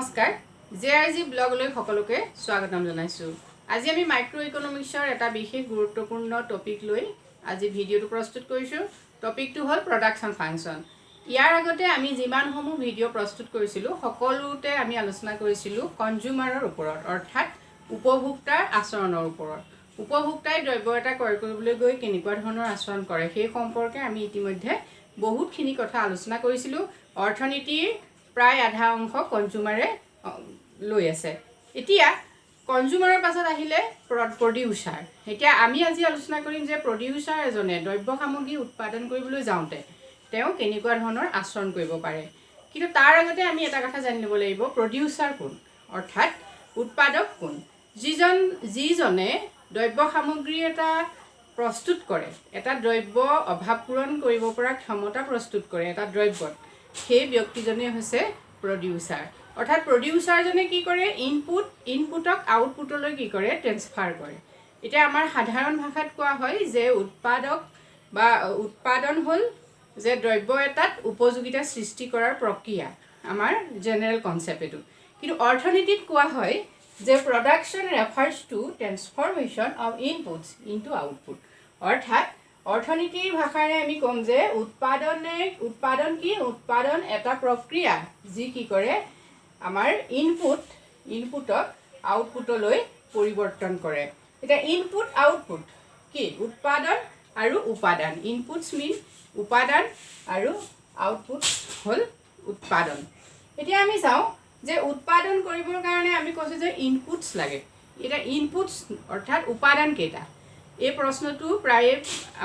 নমস্কাৰ জেআৰজি ব্লগলৈ সকলোকে স্বাগতম জনাইছো। আজি আমি মাইক্ৰো ইকনমিক্সৰ এটা বিশেষ গুৰুত্বপূৰ্ণ টপিক লৈ আজি ভিডিঅ'টো প্ৰস্তুত কৰিছো। টপিকটো হ'ল প্ৰডাকশন ফাংচন। ইয়াৰ আগতে আমি যিমানসমূহ ভিডিঅ' প্ৰস্তুত কৰিছিলো সকলোতে আমি আলোচনা কৰিছিলো কনজিউমাৰৰ ওপৰত, অৰ্থাৎ উপভোক্তাৰ আচৰণৰ ওপৰত। উপভোক্তাই দ্ৰব্য এটা ক্ৰয় কৰিবলৈ গৈ কেনেকুৱা ধৰণৰ আচৰণ কৰে সেই সম্পৰ্কে আমি ইতিমধ্যে বহুতখিনি কথা আলোচনা কৰিছিলো। অৰ্থনীতিৰ প্ৰায় আধা অংশ কনজিউমাৰে লৈ আছে। এতিয়া কনজিউমাৰৰ পাছত আহিলে প্ৰডিউচাৰ। এতিয়া আমি আজি আলোচনা কৰিম যে প্ৰডিউচাৰ এজনে দ্ৰব্য সামগ্ৰী উৎপাদন কৰিবলৈ যাওঁতে তেওঁ কেনেকুৱা ধৰণৰ আচৰণ কৰিব পাৰে। কিন্তু তাৰ আগতে আমি এটা কথা জানি ল'ব লাগিব, প্ৰডিউচাৰ কোন, অৰ্থাৎ উৎপাদক কোন। যিজনে দ্ৰব্য সামগ্ৰী এটা প্ৰস্তুত কৰে, এটা দ্ৰব্য অভাৱ পূৰণ কৰিব পৰা ক্ষমতা প্ৰস্তুত কৰে এটা দ্ৰব্যত, সেই ব্যক্তিজনে হৈছে প্ৰডিউচাৰ। অৰ্থাৎ প্ৰডিউচাৰজনে কি কৰে, ইনপুটক আউটপুটলৈ কি কৰে, ট্ৰেন্সফাৰ কৰে। এতিয়া আমাৰ সাধাৰণ ভাষাত কোৱা হয় যে উৎপাদন হ'ল যে দ্ৰব্য এটাত উপযোগিতা সৃষ্টি কৰাৰ প্ৰক্ৰিয়া, আমাৰ জেনেৰেল কনচেপ্ট এইটো। কিন্তু অৰ্থনীতিত কোৱা হয় যে production refers to transformation of inputs into output. অৰ্থাৎ অৰ্থনীতিৰ ভাষাৰে আমি ক'ম যে উৎপাদন এটা প্ৰক্ৰিয়া যি কি কৰে আমাৰ ইনপুটক আউটপুটলৈ পৰিৱৰ্তন কৰে। এতিয়া ইনপুট আউটপুট কি, উৎপাদন আৰু উপাদান। ইনপুটছ মিন উপাদান আৰু আউটপুট হ'ল উৎপাদন। এতিয়া আমি চাওঁ যে উৎপাদন কৰিবৰ কাৰণে আমি কৈছোঁ যে ইনপুটছ লাগে। এতিয়া ইনপুটছ অৰ্থাৎ উপাদান কেইটা, এই প্ৰশ্নটো প্ৰায়ে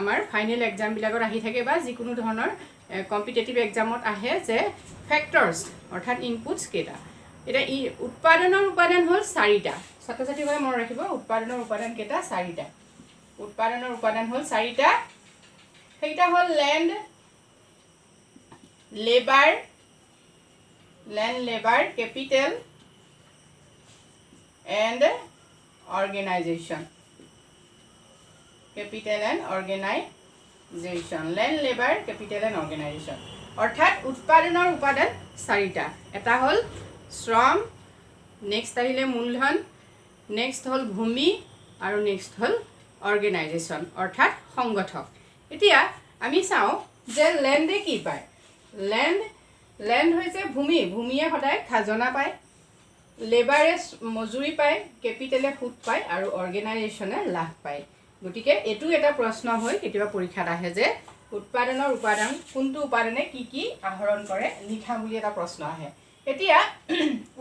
আমাৰ ফাইনেল এক্সামবিলাকত আহি থাকে বা যিকোনো ধৰণৰ কম্পিটিটিভ এক্সামত আহে যে ফেক্টৰ্ছ অৰ্থাৎ ইনপুটছ কেইটা। এতিয়া উৎপাদনৰ উপাদান হ'ল 4টা। ছাত্ৰ ছাত্ৰীসকলে মনত ৰাখিব, উৎপাদনৰ উপাদান কেইটা, 4টা। উৎপাদনৰ উপাদান হ'ল 4টা। সেইটা হ'ল land, labour, capital and organisation. Land, labour, capital and organisation. অৰ্থাৎ উৎপাদনৰ উপাদান 4টা। এটা হ'ল শ্ৰম, নেক্সট আহিলে মূলধন, নেক্সট হ'ল ভূমি আৰু নেক্সট হ'ল অৰ্গেনাইজেশ্যন অৰ্থাৎ সংগঠক। এতিয়া আমি চাওঁ যে লেণ্ডে কি পায়। লেণ্ড হৈছে ভূমিয়ে সদায় খাজনা পায়, লেবাৰে মজুৰি পায়, কেপিটেলে সুদ পায় আৰু অৰ্গেনাইজেশ্যনে লাভ পায়। গতিকে এইটো এটা প্ৰশ্ন হয় কেতিয়াবা পৰীক্ষাত আহে যে উৎপাদনৰ উপাদান কোনটো উপাদানে কি আহৰণ কৰে, লিখা বুলি এটা প্ৰশ্ন আহে। এতিয়া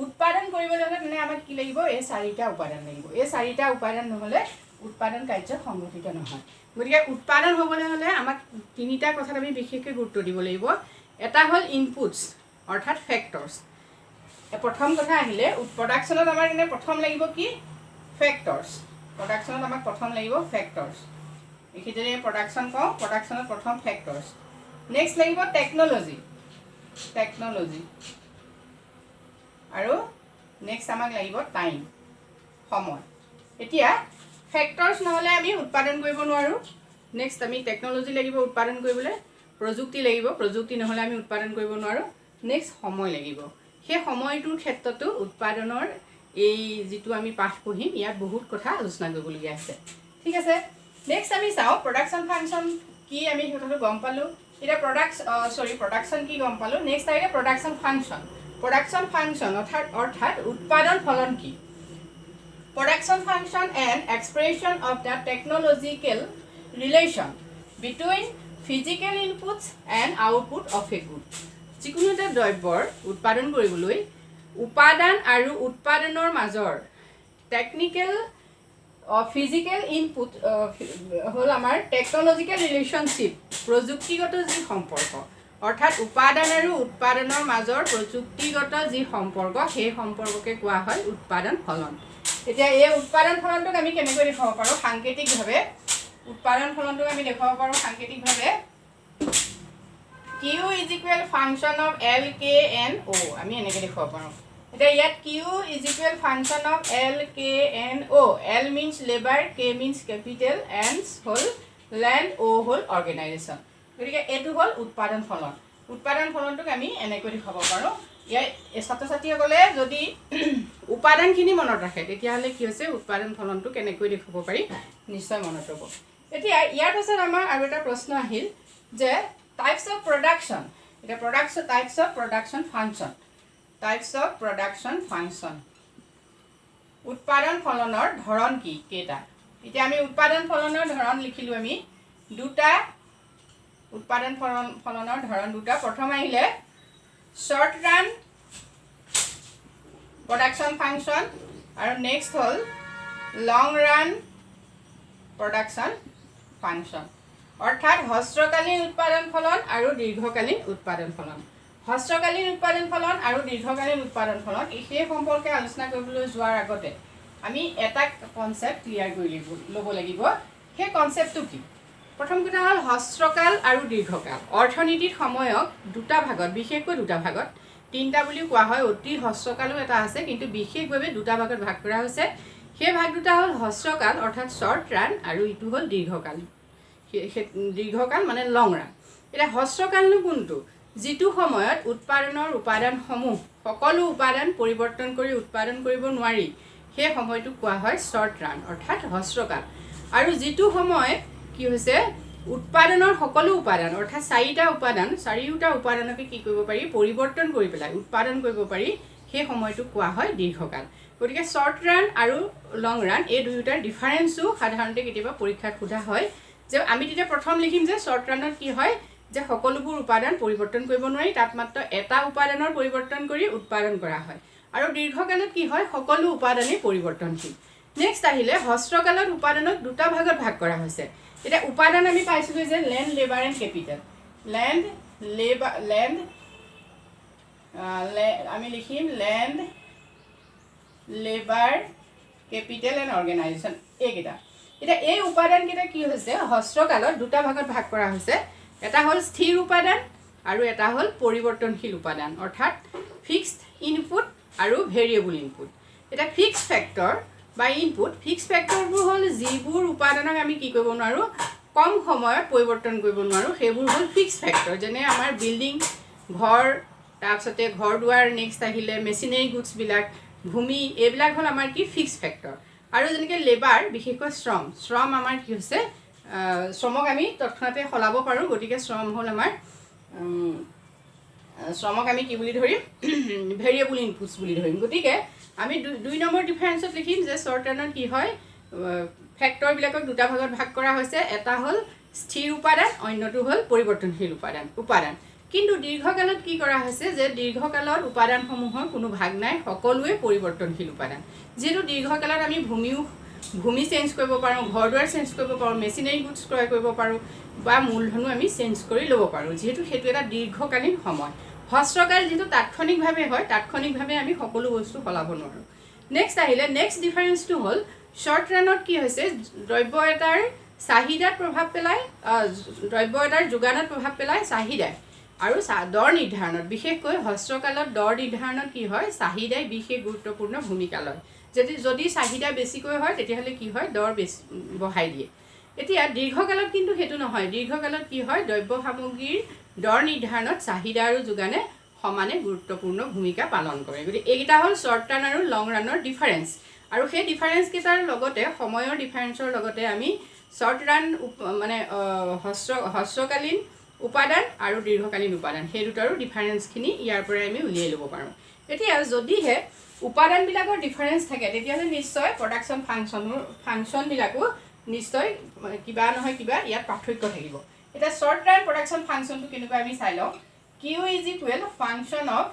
উৎপাদন কৰিবলৈ হ'লে মানে আমাক কি লাগিব, এই 4টা উপাদান লাগিব। এই 4টা উপাদান নহ'লে উৎপাদন কাৰ্য সংগঠিত নহয়। গতিকে উৎপাদন হ'বলৈ হ'লে আমাক 3টা কথাত আমি বিশেষকৈ গুৰুত্ব দিব লাগিব। এটা হ'ল ইনপুটছ অৰ্থাৎ ফেক্টৰ্ছ। প্ৰথম কথা আহিলে প্ৰডাকশ্যনত আমাৰ এনে প্ৰথম লাগিব কি, ফেক্টৰ্ছ। প্ৰডাকশ্যনত আমাক প্ৰথম লাগিব ফেক্টৰ্ছ। এইখিনি যদি প্ৰডাকশ্যন কওঁ, প্ৰডাকশ্যনত প্ৰথম ফেক্টৰ্ছ। নেক্সট লাগিব টেকন'লজি আৰু নেক্সট আমাক লাগিব টাইম, সময়। এতিয়া ফেক্টৰ্ছ নহ'লে আমি উৎপাদন কৰিব নোৱাৰোঁ। নেক্সট আমি টেকন'লজি লাগিব উৎপাদন কৰিবলৈ, প্ৰযুক্তি লাগিব, প্ৰযুক্তি নহ'লে আমি উৎপাদন কৰিব নোৱাৰোঁ। নেক্সট সময় লাগিব। সেই সময়টোৰ ক্ষেত্ৰতো উৎপাদনৰ এই যিটো আমি পাঠ পঢ়িম ইয়াত বহুত কথা আলোচনা কৰিবলগীয়া আছে। ঠিক আছে, নেক্সট আমি চাওঁ প্ৰডাকশ্যন ফাংচন কি, আমি কথাটো গম পালোঁ। এতিয়া প্ৰডাকশ্যন কি গম পালোঁ। নেক্সট আহিলে প্ৰডাকশ্যন ফাংচন অৰ্থাৎ উৎপাদন ফলন কি। Production function and expression of the technological relation between physical inputs and output of a good. যিকোনো এটা দ্ৰব্যৰ উৎপাদন কৰিবলৈ উপাদান আৰু উৎপাদনৰ মাজৰ ফিজিকেল ইনপুট হ'ল আমাৰ টেকন'লজিকেল ৰিলেশ্যনশ্বিপ, প্ৰযুক্তিগত যি সম্পৰ্ক, অৰ্থাৎ উপাদান আৰু উৎপাদনৰ মাজৰ প্ৰযুক্তিগত যি সম্পৰ্ক, সেই সম্পৰ্ককে কোৱা হয় উৎপাদন ফলন। এতিয়া এই উৎপাদন ফলনটোক আমি কেনেকৈ দেখুৱাব পাৰোঁ সাংকেতিকভাৱে। Q is equal function of L, K, N, O আমি এনেকৈ দেখুৱাব পাৰোঁ। এতিয়া ইয়াত Q is equal function of L, K, N, O. L means labor, K means capital, N হ'ল land, O হ'ল organization. গতিকে এইটো হ'ল উৎপাদন ফলন। উৎপাদন ফলনটোক আমি এনেকৈ দেখুৱাব পাৰোঁ ইয়াৰ ছাত্ৰ ছাত্ৰীসকলে যদি উপাদানখিনি মনত ৰাখে তেতিয়াহ'লে কি হৈছে উৎপাদন ফলনটো কেনেকৈ দেখুৱাব পাৰি নিশ্চয় মনত ৰ'ব। এতিয়া ইয়াৰ পাছত আমাৰ আৰু এটা প্ৰশ্ন আহিল যে টাইপছ অফ প্ৰডাকশ্যন। এতিয়া types of production function. Types of production function, উৎপাদন ফলনৰ ধৰণ কি কেইটা? এতিয়া আমি উৎপাদন ফলনৰ ধৰণ লিখিলোঁ আমি দুটা। উৎপাদন ফলনৰ ধৰণ দুটা। প্ৰথম আহিলে শ্বৰ্ট ৰান প্ৰডাকশ্যন ফাংচন আৰু নেক্সট হ'ল লং ৰান প্ৰডাকশ্যন ফাংচন। অৰ্থাৎ হ্ৰস্বকালীন উৎপাদন ফলন আৰু দীৰ্ঘকালীন উৎপাদন ফলন। হ্ৰস্বকালীন উৎপাদন ফলন আৰু দীৰ্ঘকালীন উৎপাদন ফলন সেই সম্পৰ্কে আলোচনা কৰিবলৈ যোৱাৰ আগতে আমি এটা কনচেপ্ট ক্লিয়াৰ কৰি ল'ব লাগিব। সেই কনচেপ্টটো কি? প্ৰথম কথা হ'ল হ্ৰস্বকাল আৰু দীৰ্ঘকাল। অৰ্থনীতিত সময়ক দুটা ভাগত, বিশেষকৈ দুটা ভাগত, তিনিটা বুলিও কোৱা হয়, অতি হ্ৰস্বকালো এটা আছে, কিন্তু বিশেষভাৱে দুটা ভাগত ভাগ কৰা হৈছে। সেই ভাগ দুটা হ'ল হ্ৰস্বকাল অৰ্থাৎ শ্বৰ্ট ৰান আৰু ইটো হ'ল দীৰ্ঘকাল। দীৰ্ঘকাল মানে লং ৰান। এতিয়া হ্ৰস্বকালনো কোনটো? যিটো সময়ত উৎপাদনৰ উপাদানসমূহ সকলো উপাদান পৰিৱৰ্তন কৰি উৎপাদন কৰিব নোৱাৰি, সেই সময়টোক কোৱা হয় শ্বৰ্ট ৰান অৰ্থাৎ হ্ৰস্বকাল। আৰু যিটো সময়ত কি হৈছে উৎপাদনৰ সকলো উপাদান অৰ্থাৎ চাৰিওটা উপাদানকে কি কৰিব পাৰি পৰিৱৰ্তন কৰি পেলাই উৎপাদন কৰিব পাৰি, সেই সময়টোক কোৱা হয় দীৰ্ঘকাল। গতিকে শ্বৰ্ট ৰান আৰু লং ৰান এই দুয়োটাৰ ডিফাৰেঞ্চো সাধাৰণতে কেতিয়াবা পৰীক্ষাত সোধা হয়। যে আমি তেতিয়া প্ৰথম লিখিম যে শ্বৰ্ট ৰানত কি হয় যে সকলোবোৰ উপাদান পৰিৱৰ্তন কৰিব নোৱাৰি, তাত মাত্ৰ এটা উপাদানৰ পৰিৱৰ্তন কৰি উৎপাদন কৰা হয়। আৰু দীৰ্ঘকালত কি হয় সকলো উপাদানেই পৰিৱৰ্তনশীল। নেক্সট আহিলে হ্ৰস্বকালত উপাদানক দুটা ভাগত ভাগ কৰা হৈছে। এতিয়া উপাদান আমি পাইছিলোঁ যে লেণ্ড, লেবাৰ এণ্ড কেপিটেল। আমি লিখিম land, labour, capital and organisation এইকেইটা। এতিয়া এই উপাদানকেইটা কি হৈছে হ্ৰস্বকালত দুটা ভাগত ভাগ কৰা হৈছে। এটা হ'ল স্থিৰ উপাদান আৰু এটা হ'ল পৰিৱৰ্তনশীল উপাদান অৰ্থাৎ ফিক্সড ইনপুট আৰু ভেৰিয়েবল ইনপুট। এতিয়া ফিক্সড ফেক্টৰ বা ইনপুট, ফিক্সড ফেক্টৰবোৰ হ'ল যিবোৰ উপাদানক আমি কি কৰিব নোৱাৰোঁ কম সময়ত পৰিৱৰ্তন কৰিব নোৱাৰোঁ, সেইবোৰ হ'ল ফিক্সড ফেক্টৰ। যেনে আমাৰ বিল্ডিং, ঘৰ, তাৰপিছতে ঘৰ দুৱাৰ, নেক্সট আহিলে মেচিনেৰী গুডছবিলাক, ভূমি, এইবিলাক হ'ল আমাৰ কি ফিক্সড ফেক্টৰ। আৰু যেনেকৈ লেবাৰ, বিশেষকৈ শ্ৰম আমাৰ কি হৈছে শ্ৰমক আমি তৎক্ষণাতে সলাব পাৰোঁ, গতিকে শ্ৰম হ'ল আমাৰ শ্ৰমক আমি কি বুলি ধৰিম ভেৰিয়েবল ইনপুটছ বুলি ধৰিম। গতিকে আমি দুই নম্বৰ ডিফাৰেঞ্চত লিখিম যে শ্বৰ্ট ৰানত কি হয় ফেক্টৰবিলাকক দুটা ভাগত ভাগ কৰা হৈছে। এটা হ'ল স্থিৰ উপাদান, অন্যটো হ'ল পৰিৱৰ্তনশীল উপাদান। কিন্তু দীৰ্ঘকালত কি কৰা হৈছে যে দীৰ্ঘকালত উপাদানসমূহৰ কোনো ভাগ নাই, সকলোৱে পৰিৱৰ্তনশীল উপাদান। যিহেতু দীৰ্ঘকালত আমি ভূমি চেঞ্জ কৰিব পাৰোঁ, ঘৰ দুৱাৰ চেঞ্জ কৰিব পাৰোঁ, মেচিনেৰী গুডছ ক্ৰয় কৰিব পাৰোঁ বা মূলধনো আমি চেঞ্জ কৰি ল'ব পাৰোঁ, যিহেতু সেইটো এটা দীৰ্ঘকালীন সময়। হ্ৰস্বকাল যিটো তাৎক্ষণিকভাৱে হয়, তাৎক্ষণিকভাৱে আমি সকলো বস্তু সলাব নোৱাৰোঁ। নেক্সট আহিলে নেক্সট ডিফাৰেঞ্চটো হ'ল শ্বৰ্ট ৰানত কি হৈছে দ্ৰব্য এটাৰ চাহিদাত প্ৰভাৱ পেলায়, দ্ৰব্য এটাৰ যোগানত প্ৰভাৱ পেলায় চাহিদাই। আৰু দৰ নিৰ্ধাৰণত, বিশেষকৈ হ্ৰস্বকালত দৰ নিৰ্ধাৰণত কি হয় চাহিদাই বিশেষ গুৰুত্বপূৰ্ণ ভূমিকা লয়। যদি চাহিদা বেছিকৈ হয় তেতিয়াহ'লে কি হয় দৰ বঢ়াই দিয়ে। এতিয়া দীৰ্ঘকালত কিন্তু সেইটো নহয়। দীৰ্ঘকালত কি হয় দ্ৰব্য সামগ্ৰীৰ দৰ নিৰ্ধাৰণত চাহিদা আৰু যোগানে সমানে গুৰুত্বপূৰ্ণ ভূমিকা পালন কৰে। গতিকে এইকেইটা হ'ল শ্বৰ্ট ৰান আৰু লং ৰানৰ ডিফাৰেঞ্চ। আৰু সেই ডিফাৰেঞ্চকেইটাৰ লগতে সময়ৰ ডিফাৰেঞ্চৰ লগতে আমি শ্বৰ্ট ৰান মানে হ্ৰস্বকালীন উপাদান আৰু দীৰ্ঘকালীন উপাদান সেই দুটাৰো ডিফাৰেঞ্চখিনি ইয়াৰ পৰাই আমি উলিয়াই ল'ব পাৰোঁ। এতিয়া যদিহে উপাদানবিলাকৰ ডিফাৰেঞ্চ থাকে তেতিয়াহ'লে নিশ্চয় প্ৰডাকশ্যন ফাংচনবিলাকো নিশ্চয় কিবা নহয় কিবা ইয়াত পাৰ্থক্য থাকিব। এতিয়া শ্বৰ্ট ৰান প্ৰডাকশ্যন ফাংচনটো কেনেকুৱা আমি চাই লওঁ। Q is equal function of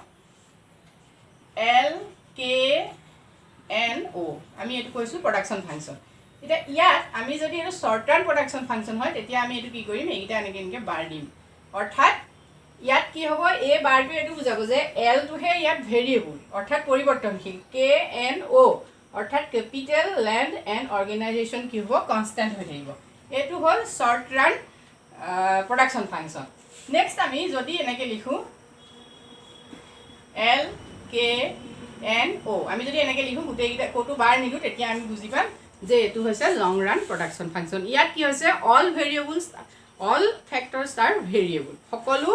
LKNO, আমি এইটো কৈছোঁ প্ৰডাকশ্যন ফাংচন। এতিয়া ইয়াত আমি যদি এইটো শ্বৰ্ট ৰান প্ৰডাকশ্যন ফাংচন হয় তেতিয়া আমি এইটো কি কৰিম এইকেইটা এনেকৈ বাৰ দিম। অৰ্থাৎ ইয়াত কি হ'ব এই বাৰটো এইটো বুজাব যে এলটোহে ইয়াত ভেৰিয়েবল অৰ্থাৎ পৰিৱৰ্তনশীল, KNO অৰ্থাৎ কেপিটেল, লেণ্ড এণ্ড অৰ্গেনাইজেশ্যন কি হ'ব কনষ্টেণ্ট হৈ থাকিব। এইটো হ'ল short run production function. Next আমি যদি এনেকৈ লিখোঁ LKNO, আমি যদি এনেকৈ লিখোঁ গোটেইকেইটা ক'তো বাৰ নিদিওঁ তেতিয়া আমি বুজি পাম যে এইটো হৈছে লং ৰান প্ৰডাকশ্যন ফাংচন। ইয়াত কি হৈছে অল ফেক্টৰছ আৰ ভেৰিয়েবল, সকলো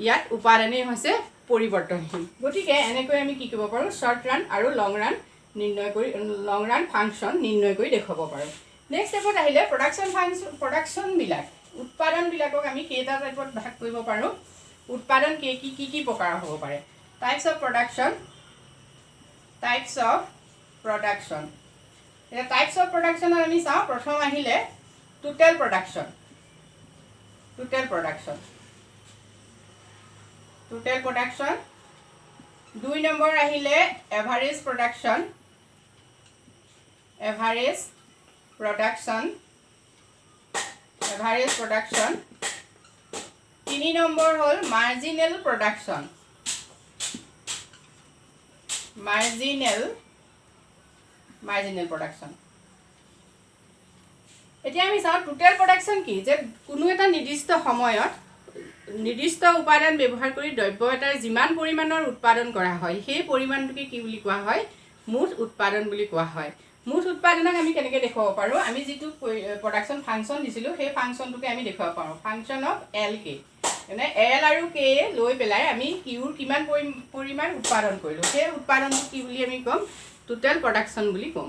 ইয়াত উপাদানেই হৈছে পৰিৱৰ্তনশীল গতিকে এনেকৈ আমি কি কৰিব পাৰোঁ শৰ্ট ৰান আৰু লং ৰান ফাংচন নিৰ্ণয় কৰি দেখুৱাব পাৰোঁ নেক্সট ষ্টেপত আহিলে প্ৰডাকশ্যনবিলাক উৎপাদনবিলাকক আমি কেইটা টাইপত ভাগ কৰিব পাৰোঁ উৎপাদন কি প্ৰকাৰৰ হ'ব পাৰে টাইপছ অফ প্ৰডাকশ্যন এতিয়া টাইপছ অফ প্ৰডাকশ্যনত আমি চাওঁ প্ৰথম আহিলে টোটেল প্ৰডাকশ্যন 2 নম্বৰ আহিলে এভাৰেজ প্ৰডাকশ্যন 3 নম্বৰ হ'ল মাৰ্জিনেল প্ৰডাকশ্যন এতিয়া আমি চাওঁ টোটেল প্ৰডাকশ্যন কি যে কোনো এটা নিৰ্দিষ্ট সময়ত নিৰ্দিষ্ট উপাদান ব্যৱহাৰ কৰি দ্ৰব্য এটাৰ যিমান পৰিমাণৰ উৎপাদন কৰা হয় সেই পৰিমাণটোকে কি বুলি কোৱা হয় মুঠ উৎপাদন বুলি কোৱা হয় মুঠ উৎপাদনক আমি কেনেকৈ দেখুৱাব পাৰোঁ আমি যিটো প্ৰডাকশ্যন ফাংচন দিছিলোঁ সেই ফাংচনটোকে আমি দেখুৱাব পাৰোঁ ফাংচন অফ এল কে মানে এল আৰু কে লৈ পেলাই আমি কিউৰ কিমান পৰিমাণ উৎপাদন কৰিলোঁ সেই উৎপাদনটো কি বুলি আমি ক'ম টোটেল প্ৰডাকশ্যন বুলি ক'ম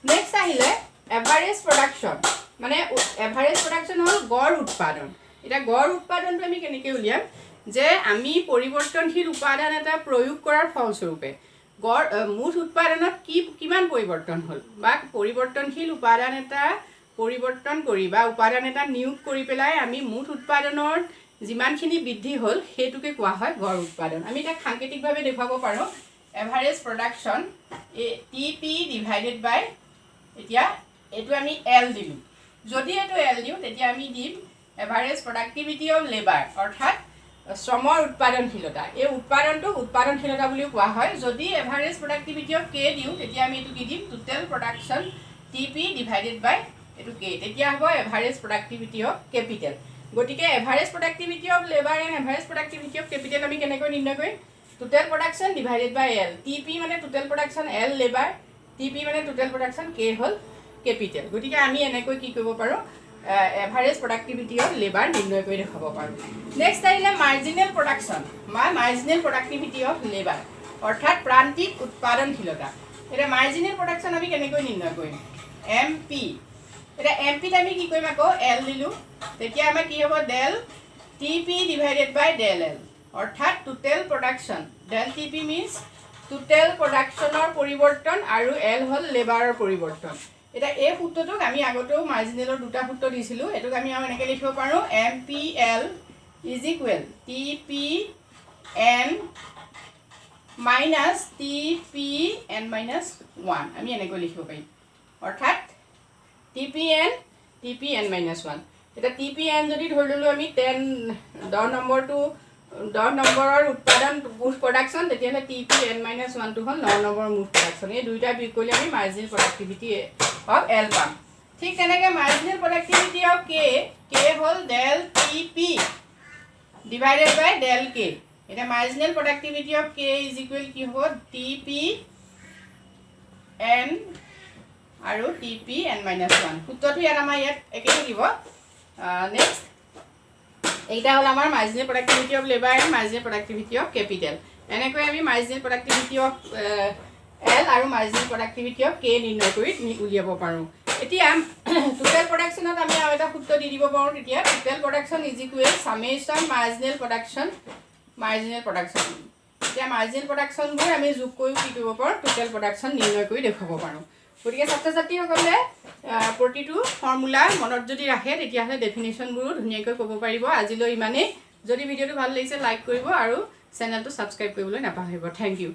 নেক্সট আহিলে এভাৰেজ প্ৰডাকশ্যন মানে এভাৰেজ প্ৰডাকশ্যন হ'ল গড় উৎপাদন এতিয়া গড় উৎপাদনটো আমি কেনেকৈ উলিয়াম যে আমি পৰিৱৰ্তনশীল উপাদান এটা প্ৰয়োগ কৰাৰ ফলস্বৰূপে গড় মুঠ উৎপাদনত কিমান পৰিৱৰ্তন হ'ল বা পৰিৱৰ্তনশীল উপাদান এটা পৰিৱৰ্তন কৰি বা উপাদান এটা নিয়োগ কৰি পেলাই আমি মুঠ উৎপাদনৰ যিমানখিনি বৃদ্ধি হ'ল সেইটোকে কোৱা হয় গড় উৎপাদন আমি এটা সাংকেতিকভাৱে দেখুৱাব পাৰোঁ এভাৰেজ প্ৰডাকশ্যন TP ডিভাইডেড বাই এতিয়া এইটো আমি এল দিলোঁ যদি এইটো এল দিওঁ তেতিয়া আমি দিম এভাৰেজ প্ৰডাক্টিভিটি অফ লেবাৰ অৰ্থাৎ শ্ৰমৰ উৎপাদনশীলতা এই উৎপাদনটো উৎপাদনশীলতা বুলিও কোৱা হয় যদি এভাৰেজ প্ৰডাক্টিভিটি অফ কে দিওঁ তেতিয়া আমি এইটো কি দিম total production TP divided by এইটো কে তেতিয়া হ'ব এভাৰেজ প্ৰডাক্টিভিটি অফ কেপিটেল গতিকে average productivity of labour and average productivity of capital আমি কেনেকৈ নিৰ্ণয় কৰিম total production divided by L TP মানে total production L labour TP মানে টোটেল প্ৰডাকশ্যন কে হ'ল কেপিটেল গতিকে আমি এনেকৈ কি কৰিব পাৰোঁ এভাৰেজ প্ৰডাক্টিভিটি অফ লেবাৰ নিৰ্ণয় কৰি দেখাব পাৰোঁ নেক্সট আহিলে marginal production marginal productivity of labour অৰ্থাৎ প্ৰান্তিক উৎপাদনশীলতা এতিয়া মাৰ্জিনেল প্ৰডাকশ্যন আমি কেনেকৈ নিৰ্ণয় কৰিম MP এতিয়া MPত আমি কি কৰিম আকৌ এল দিলোঁ তেতিয়া আমাৰ কি হ'ব del TP divided by del L অৰ্থাৎ total production del TP means total প্ৰডাকশ্যনৰ পৰিৱৰ্তন আৰু এল হ'ল লেবাৰৰ পৰিৱৰ্তন এটা এই সূত্ৰটোক আমি আগতেও মাৰ্জিনেলৰ দুটা সূত্ৰ দিছিলোঁ এটোক আমি আৰু এনেকৈ লিখিব পাৰোঁ MPL is equal TPN minus TPN minus 1 আমি এনেকৈ লিখিব পাৰিম অৰ্থাৎ TPN মাইনাছ 1 এটা TPN যদি ধৰি ল'লোঁ আমি 10 নম্বৰৰ উৎপাদন মুঠ প্ৰডাকশ্যন তেতিয়াহ'লে TPN মাইনাছ 1টো হ'ল 9 নম্বৰৰ মুঠ প্ৰডাকশ্যন এই দুইটা বিয়োগ কৰিলে আমি মাৰ্জিনেল প্ৰডাক্টিভিটি অফ এল পাম ঠিক তেনেকৈ মাৰ্জিনেল প্ৰডাক্টিভিটি অফ কে হ'ল Dell TP divided by Dell কে এতিয়া marginal productivity of K is equal কি হ'ব TPN আৰু TPN মাইনাছ 1 সূত্ৰটো ইয়াত আমাৰ ইয়াত একে থাকিব নেক্সট এইটা হ'ল আমাৰ marginal productivity of labour and marginal productivity of capital এনেকৈ আমি মাৰ্জিনেল প্ৰডাক্টিভিটি অফ এল আৰু মাৰ্জিনেল প্ৰডাক্টিভিটি অফ কে নিৰ্ণয় কৰি উলিয়াব পাৰোঁ এতিয়া টোটেল প্ৰডাকশ্যনত আমি আৰু এটা সূত্ৰ দি দিব পাৰোঁ তেতিয়া total production is equal summation marginal production এতিয়া মাৰ্জিনেল প্ৰডাকশ্যনবোৰ আমি যোগ কৰিও কি কৰিব পাৰোঁ টোটেল প্ৰডাকশ্যন নিৰ্ণয় কৰি দেখুৱাব পাৰোঁ গতিকে ছাত্ৰ ছাত্ৰীসকলে প্ৰতিটো ফৰ্মুলা মনত যদি ৰাখে তেতিয়াহ'লে ডেফিনেশ্যনবোৰো ধুনীয়াকৈ ক'ব পাৰিব আজিলৈ ইমানেই যদি ভিডিঅ'টো ভাল লাগিছে লাইক কৰিব আৰু চেনেলটো ছাবস্ক্ৰাইব কৰিবলৈ নাপাহৰিব থেংক ইউ